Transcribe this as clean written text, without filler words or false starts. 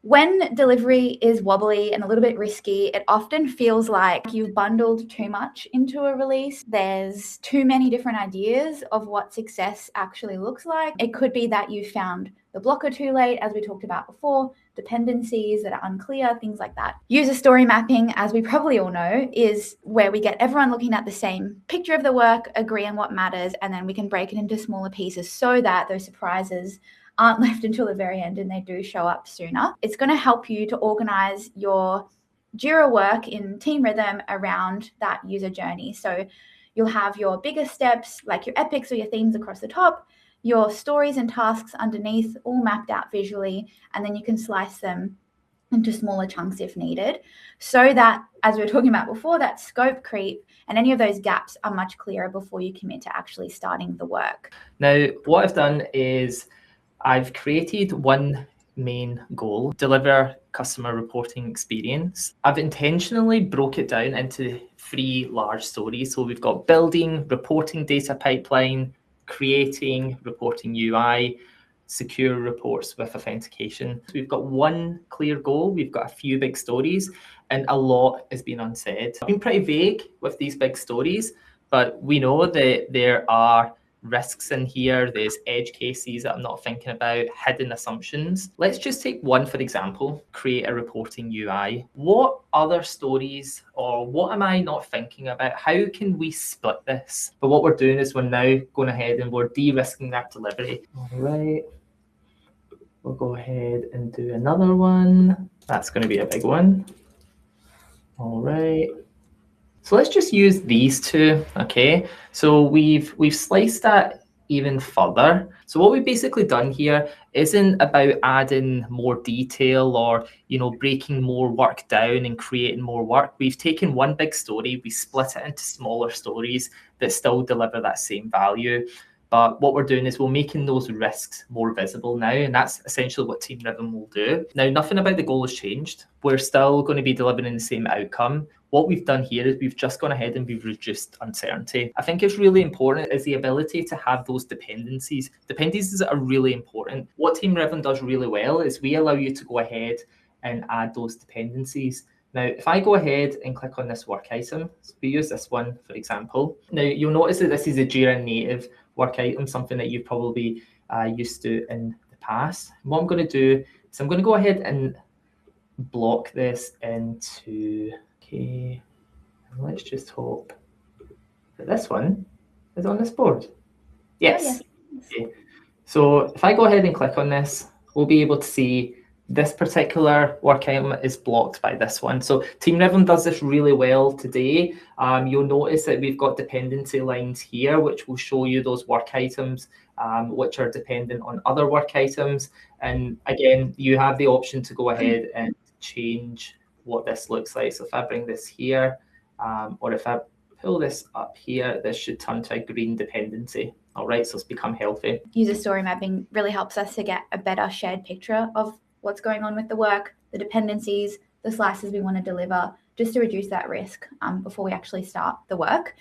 When delivery is wobbly and a little bit risky, it often feels like you've bundled too much into a release. There's too many different ideas of what success actually looks like. It could be that you found the blocker too late, as we talked about before, dependencies that are unclear, things like that. User story mapping, as we probably all know, is where we get everyone looking at the same picture of the work, agree on what matters, and then we can break it into smaller pieces so that those surprises aren't left until the very end and they do show up sooner. It's going to help you to organize your Jira work in TeamRhythm around that user journey. So you'll have your bigger steps, like your epics or your themes across the top, your stories and tasks underneath, all mapped out visually, and then you can slice them into smaller chunks if needed, so that, as we were talking about before, that scope creep and any of those gaps are much clearer before you commit to actually starting the work. Now, what I've done is I've created one main goal, deliver customer reporting experience. I've intentionally broke it down into 3 large stories. So we've got building, reporting data pipeline, creating reporting UI, secure reports with authentication. So we've got one clear goal, we've got a few big stories, and a lot has been unsaid. I've been pretty vague with these big stories, but we know that there are risks in here, there's edge cases that I'm not thinking about, hidden assumptions. Let's just take one for example, create a reporting UI. What other stories or what am I not thinking about? How can we split this? But what we're doing is we're now going ahead and we're de-risking that delivery. All right, we'll go ahead and do another one. That's going to be a big one. All right. So let's just use these 2, okay? So we've sliced that even further. So what we've basically done here isn't about adding more detail or, breaking more work down and creating more work. We've taken one big story, we split it into smaller stories that still deliver that same value. But what we're doing is we're making those risks more visible now, and that's essentially what TeamRhythm will do. Now, nothing about the goal has changed. We're still going to be delivering the same outcome. What we've done here is we've just gone ahead and we've reduced uncertainty. I think it's really important is the ability to have those dependencies. Dependencies are really important. What TeamRhythm does really well is we allow you to go ahead and add those dependencies. Now, if I go ahead and click on this work item, so we use this one, for example. Now, you'll notice that this is a Jira native work item, something that you've probably used to in the past. And what I'm going to do is I'm going to go ahead and block this into, okay, let's just hope that this one is on this board. Yes. Oh, yes. Okay. So if I go ahead and click on this, we'll be able to see this particular work item is blocked by this one. So TeamRhythm does this really well today. You'll notice that we've got dependency lines here, which will show you those work items, which are dependent on other work items. And again, you have the option to go ahead and change what this looks like. So if I bring this here, or if I pull this up here, this should turn to a green dependency. All right, so it's become healthy. User story mapping really helps us to get a better shared picture of what's going on with the work, the dependencies, the slices we want to deliver, just to reduce that risk before we actually start the work.